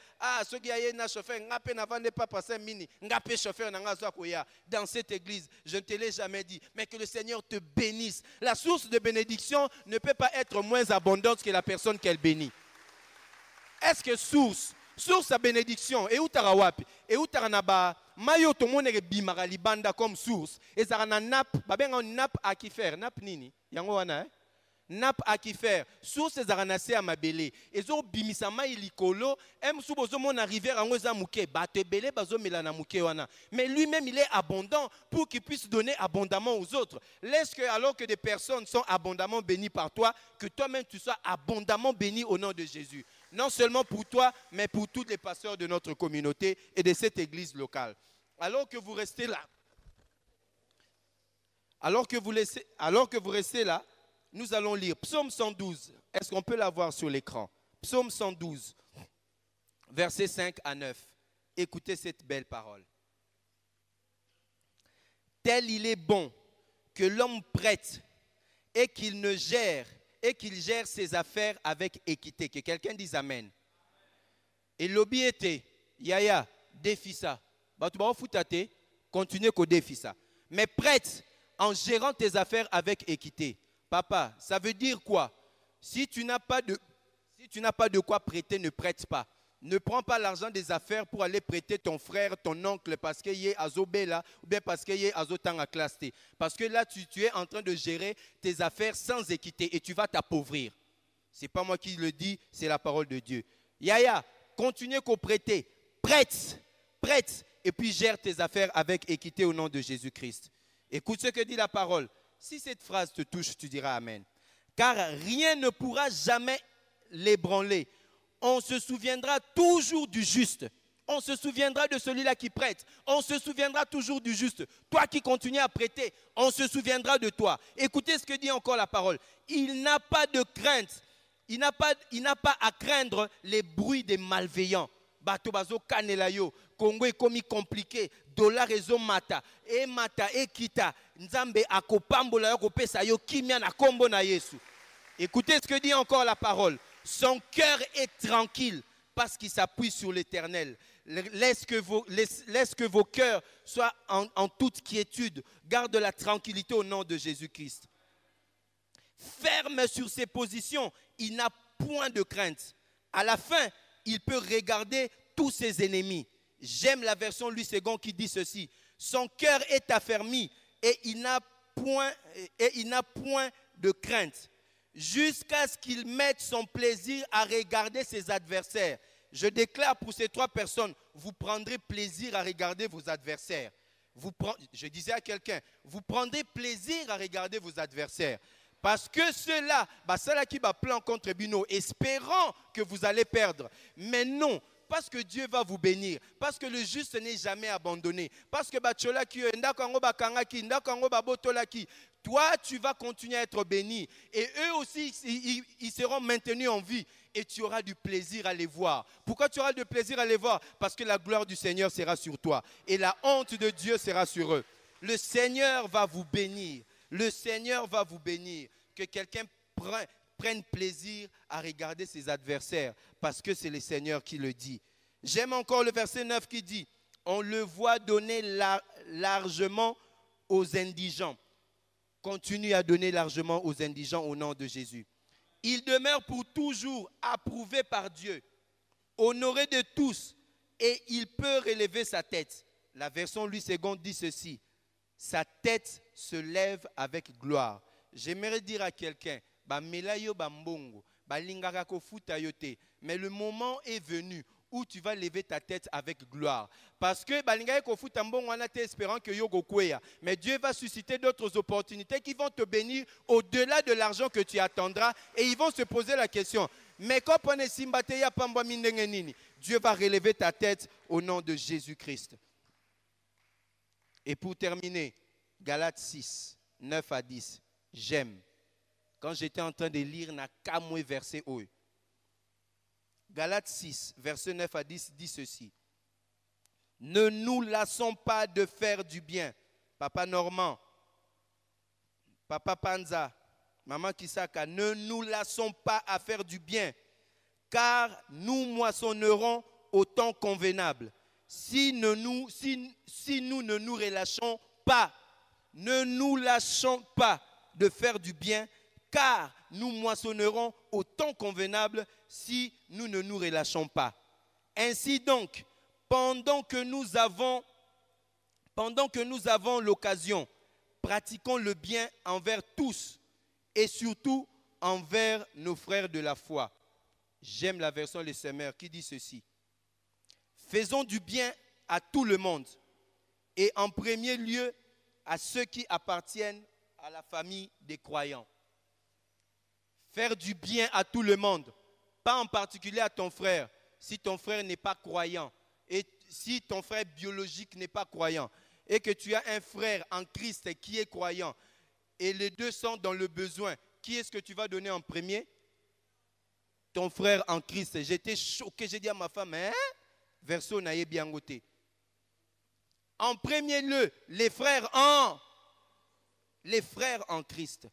soki aye na chauffeur ngape na avant de pas passer mbini ngape chauffeur na ngazo koya dans cette église. Je ne te l'ai jamais dit, mais que le Seigneur te bénisse. La source de bénédiction ne peut pas être moins abondante que la personne qu'elle bénit. Est-ce que source à bénédiction et utara wapi et utara na ba mayo to monere bimara libanda comme source et ça na nap ba benga nap aquifer nap nini yango wana nap aquifer source za na se amabele ezo bimisa mai likolo em su bozo mon rivière yango za muke ba te belé bazo melana muke wana, mais lui-même il est abondant pour qu'il puisse donner abondamment aux autres. Laisse que alors que des personnes sont abondamment bénies par toi, que toi-même tu sois abondamment béni au nom de Jésus. Non seulement pour toi, mais pour tous les pasteurs de notre communauté et de cette église locale. Alors que vous restez là, nous allons lire Psaume 112. Est-ce qu'on peut l'avoir sur l'écran? Psaume 112, versets 5 à 9. Écoutez cette belle parole. Tel il est bon que l'homme prête et qu'il gère ses affaires avec équité. Que quelqu'un dise Amen. Et l'obi était, Yaya, défi ça. Continuez qu'au défi ça. Mais prête en gérant tes affaires avec équité. Papa, ça veut dire quoi? Si tu n'as pas de quoi prêter, ne prête pas. Ne prends pas l'argent des affaires pour aller prêter ton frère, ton oncle, parce qu'il y a Azobela, ou bien parce qu'il y a Azotang à classe. Parce que là, tu es en train de gérer tes affaires sans équité et tu vas t'appauvrir. Ce n'est pas moi qui le dis, c'est la parole de Dieu. Yaya, continue qu'au prêter. Prête, et puis gère tes affaires avec équité au nom de Jésus-Christ. Écoute ce que dit la parole. Si cette phrase te touche, tu diras Amen. Car rien ne pourra jamais l'ébranler. On se souviendra toujours du juste. On se souviendra de celui-là qui prête. On se souviendra toujours du juste. Toi qui continues à prêter, on se souviendra de toi. Écoutez ce que dit encore la parole. Il n'a pas de crainte. Il n'a pas à craindre les bruits des malveillants. Bato bazo kanelayo. Congo est commis compliqué. Dollar ezo mata. E mata e kita. Nzambe akopambola yo kopesa yo kimia na kombo na Yesu. Écoutez ce que dit encore la parole. Son cœur est tranquille parce qu'il s'appuie sur l'Éternel. Laisse que vos cœurs soient en toute quiétude. Garde la tranquillité au nom de Jésus-Christ. Ferme sur ses positions, il n'a point de crainte. À la fin, il peut regarder tous ses ennemis. J'aime la version Louis II qui dit ceci. Son cœur est affermi et il n'a point de crainte, jusqu'à ce qu'il mette son plaisir à regarder ses adversaires. Je déclare pour ces 3 personnes, vous prendrez plaisir à regarder vos adversaires. Je disais à quelqu'un, vous prendrez plaisir à regarder vos adversaires. Parce que ceux-là, ceux-là qui va plan contre Bino, espérant que vous allez perdre. Mais non, parce que Dieu va vous bénir. Parce que le juste n'est jamais abandonné. Parce que toi, tu vas continuer à être béni. Et eux aussi, ils seront maintenus en vie. Et tu auras du plaisir à les voir. Pourquoi tu auras du plaisir à les voir? Parce que la gloire du Seigneur sera sur toi. Et la honte de Dieu sera sur eux. Le Seigneur va vous bénir. Le Seigneur va vous bénir. Que quelqu'un prenne plaisir à regarder ses adversaires. Parce que c'est le Seigneur qui le dit. J'aime encore le verset 9 qui dit, on le voit donner largement aux indigents. Continue à donner largement aux indigents au nom de Jésus. Il demeure pour toujours approuvé par Dieu, honoré de tous, et il peut relever sa tête. La version Louis II dit ceci, sa tête se lève avec gloire. J'aimerais dire à quelqu'un, mais le moment est venu où tu vas lever ta tête avec gloire. Parce que espérant que mais Dieu va susciter d'autres opportunités qui vont te bénir au-delà de l'argent que tu attendras. Et ils vont se poser la question, mais Dieu va relever ta tête au nom de Jésus-Christ. Et pour terminer, Galates 6, 9 à 10, j'aime. Quand j'étais en train de lire, na kamwe verset haut. Galates 6, verset 9 à 10 dit ceci. Ne nous lassons pas de faire du bien. Papa Normand, Papa Panza, Maman Kisaka, ne nous lassons pas à faire du bien, car nous moissonnerons au temps convenable. Si nous ne nous relâchons pas, ne nous lâchons pas de faire du bien, car nous moissonnerons au temps convenable si nous ne nous relâchons pas. Ainsi donc, pendant que nous avons l'occasion, pratiquons le bien envers tous et surtout envers nos frères de la foi. J'aime la version Les Semeurs qui dit ceci. Faisons du bien à tout le monde et en premier lieu à ceux qui appartiennent à la famille des croyants. Faire du bien à tout le monde, pas en particulier à ton frère, si ton frère n'est pas croyant, et si ton frère biologique n'est pas croyant, et que tu as un frère en Christ qui est croyant, et les deux sont dans le besoin, qui est-ce que tu vas donner en premier? Ton frère en Christ. J'étais choqué, j'ai dit à ma femme, hein? Verso naïe bien goûté. En premier lieu, les frères en Christ.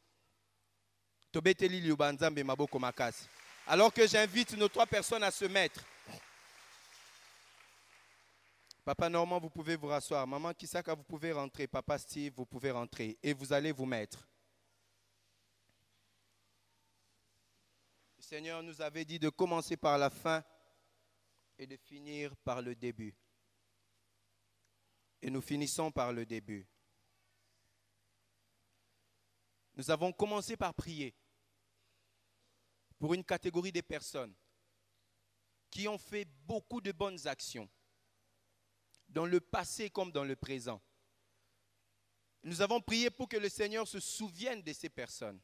Alors que j'invite nos 3 personnes à se mettre. Papa Normand, vous pouvez vous rasseoir. Maman Kisaka, vous pouvez rentrer. Papa Steve, vous pouvez rentrer. Et vous allez vous mettre. Le Seigneur nous avait dit de commencer par la fin et de finir par le début. Et nous finissons par le début. Nous avons commencé par prier pour une catégorie de personnes qui ont fait beaucoup de bonnes actions, dans le passé comme dans le présent. Nous avons prié pour que le Seigneur se souvienne de ces personnes.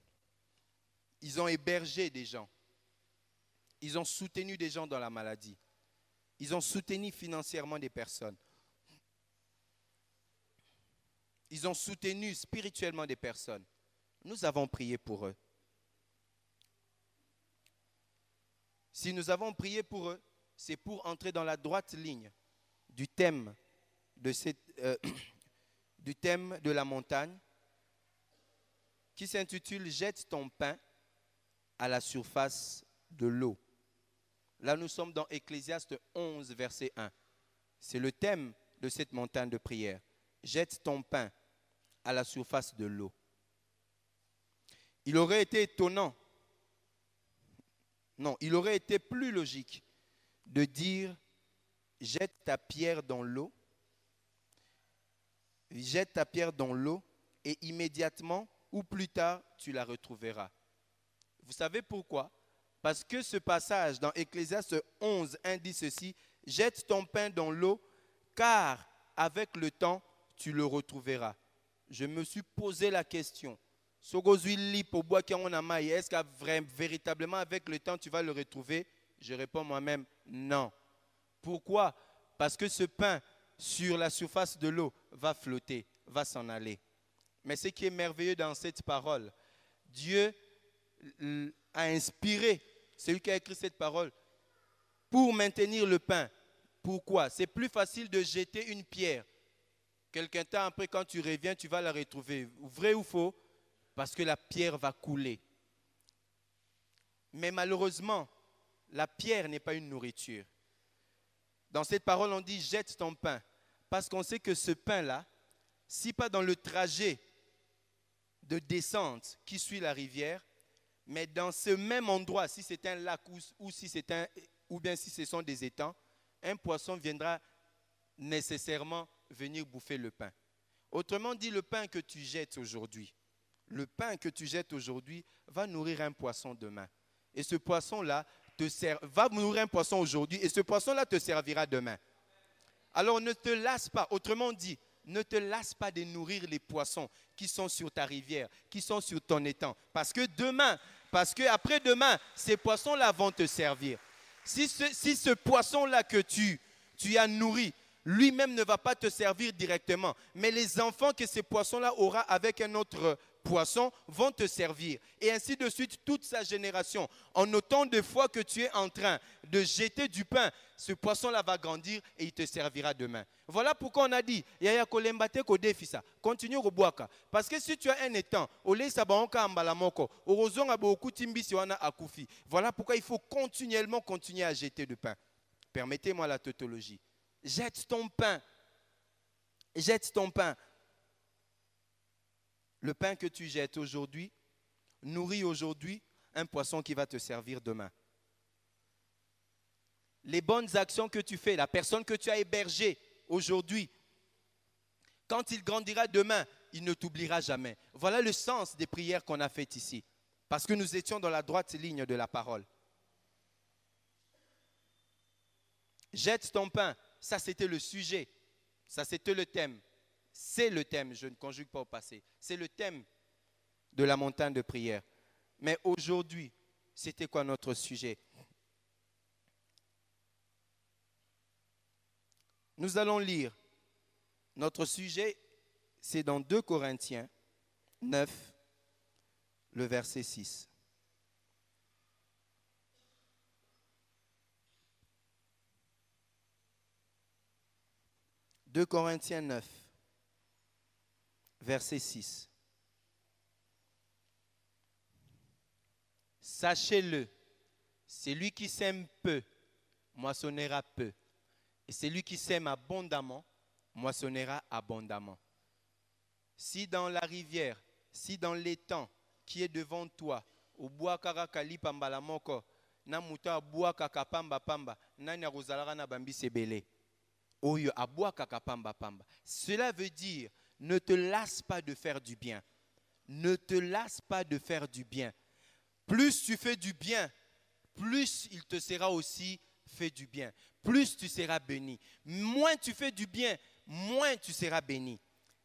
Ils ont hébergé des gens. Ils ont soutenu des gens dans la maladie. Ils ont soutenu financièrement des personnes. Ils ont soutenu spirituellement des personnes. Nous avons prié pour eux. Si nous avons prié pour eux, c'est pour entrer dans la droite ligne du thème de la montagne qui s'intitule « Jette ton pain à la surface de l'eau ». Là, nous sommes dans Ecclésiaste 11, verset 1. C'est le thème de cette montagne de prière. « Jette ton pain à la surface de l'eau ». Il aurait été étonnant, non, il aurait été plus logique de dire « Jette ta pierre dans l'eau », et immédiatement ou plus tard tu la retrouveras. Vous savez pourquoi? Parce que ce passage dans Ecclésiaste 11, 1 dit ceci, « Jette ton pain dans l'eau, car avec le temps, tu le retrouveras. » Je me suis posé la question, est-ce que véritablement avec le temps, tu vas le retrouver? Je réponds moi-même, non. Pourquoi? Parce que ce pain sur la surface de l'eau va flotter, va s'en aller. Mais ce qui est merveilleux dans cette parole, Dieu a inspiré celui qui a écrit cette parole pour maintenir le pain. Pourquoi? C'est plus facile de jeter une pierre. Quelque temps après, quand tu reviens, tu vas la retrouver. Vrai ou faux? Parce que la pierre va couler. Mais malheureusement, la pierre n'est pas une nourriture. Dans cette parole, on dit « jette ton pain ». Parce qu'on sait que ce pain-là, si pas dans le trajet de descente qui suit la rivière, mais dans ce même endroit, si c'est un lac ou bien si ce sont des étangs, un poisson viendra nécessairement venir bouffer le pain. Autrement dit, le pain que tu jettes aujourd'hui, va nourrir un poisson demain. Et ce poisson-là va nourrir un poisson aujourd'hui et ce poisson-là te servira demain. Alors ne te lasse pas, autrement dit, ne te lasse pas de nourrir les poissons qui sont sur ta rivière, qui sont sur ton étang. Parce que après-demain, ces poissons-là vont te servir. Si ce poisson-là que tu as nourri, lui-même ne va pas te servir directement, mais les enfants que ces poissons-là aura avec un autre poisson vont te servir. Et ainsi de suite, toute sa génération. En autant de fois que tu es en train de jeter du pain, ce poisson-là va grandir et il te servira demain. Voilà pourquoi on a dit, Yaya kolembate ko defisa, continue au boaka. Parce que si tu as un étang, voilà pourquoi il faut continuellement continuer à jeter du pain. Permettez-moi la tautologie. Jette ton pain. Jette ton pain. Le pain que tu jettes aujourd'hui nourrit aujourd'hui un poisson qui va te servir demain. Les bonnes actions que tu fais, la personne que tu as hébergée aujourd'hui, quand il grandira demain, il ne t'oubliera jamais. Voilà le sens des prières qu'on a faites ici. Parce que nous étions dans la droite ligne de la parole. Jette ton pain. Ça, c'était le sujet. Ça, c'était le thème. C'est le thème, je ne conjugue pas au passé. C'est le thème de la montagne de prière. Mais aujourd'hui, c'était quoi notre sujet? Nous allons lire. Notre sujet, c'est dans 2 Corinthiens 9, le verset 6. 2 Corinthiens 9, verset 6. Sachez-le, celui qui sème peu, moissonnera peu. Et celui qui sème abondamment, moissonnera abondamment. Si dans la rivière, si dans l'étang qui est devant toi, au bois karakali pambalamoko, na muta bois kakapamba pamba, na nyaruzalaka na bambi sebele. Cela veut dire, ne te lasse pas de faire du bien. Ne te lasse pas de faire du bien. Plus tu fais du bien, plus il te sera aussi fait du bien. Plus tu seras béni. Moins tu fais du bien, moins tu seras béni.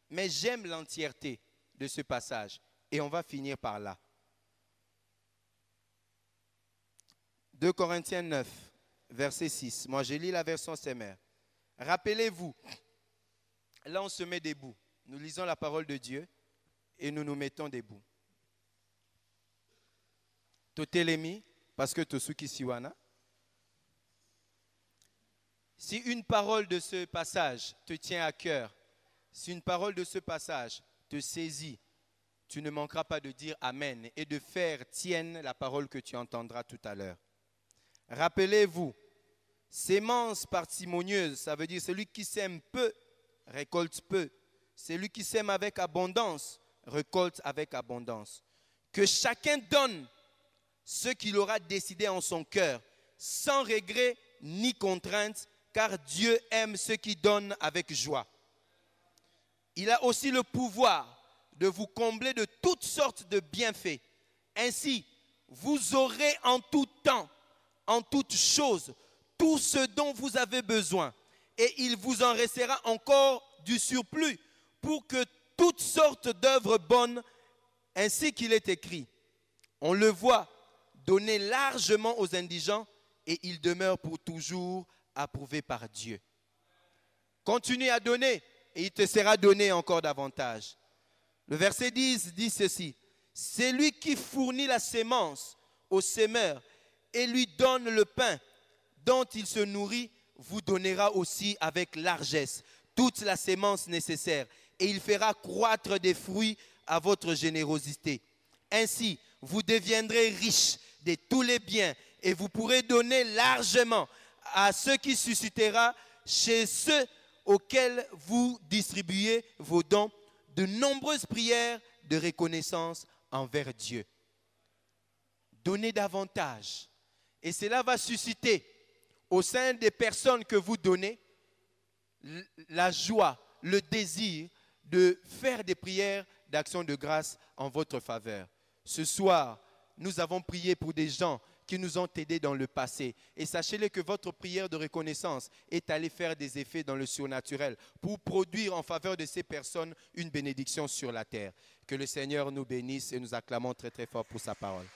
Mais j'aime l'entièreté de ce passage. Et on va finir par là. 2 Corinthiens 9, verset 6. Moi, je lis la version Semer. Rappelez-vous, là on se met debout. Nous lisons la parole de Dieu et nous nous mettons debout. Totelemi, parce que Tosuki Siwana. Si une parole de ce passage te tient à cœur, si une parole de ce passage te saisit, tu ne manqueras pas de dire Amen et de faire tienne la parole que tu entendras tout à l'heure. Rappelez-vous, sémence parcimonieuse, ça veut dire celui qui sème peu, récolte peu. Celui qui sème avec abondance, récolte avec abondance. Que chacun donne ce qu'il aura décidé en son cœur, sans regret ni contrainte, car Dieu aime ceux qui donnent avec joie. Il a aussi le pouvoir de vous combler de toutes sortes de bienfaits. Ainsi, vous aurez en tout temps, en toutes choses, tout ce dont vous avez besoin. Et il vous en restera encore du surplus pour que toutes sortes d'œuvres bonnes, ainsi qu'il est écrit. On le voit, donner largement aux indigents et il demeure pour toujours approuvé par Dieu. Continue à donner et il te sera donné encore davantage. Le verset 10 dit ceci. C'est lui qui fournit la sémence au semeur et lui donne le pain dont il se nourrit, vous donnera aussi avec largesse toute la sémence nécessaire et il fera croître des fruits à votre générosité. Ainsi, vous deviendrez riches de tous les biens et vous pourrez donner largement à ce qui suscitera chez ceux auxquels vous distribuez vos dons de nombreuses prières de reconnaissance envers Dieu. Donnez davantage et cela va susciter au sein des personnes que vous donnez la joie, le désir de faire des prières d'action de grâce en votre faveur. Ce soir, nous avons prié pour des gens qui nous ont aidés dans le passé. Et sachez-le que votre prière de reconnaissance est allée faire des effets dans le surnaturel pour produire en faveur de ces personnes une bénédiction sur la terre. Que le Seigneur nous bénisse et nous acclamons très très fort pour sa parole.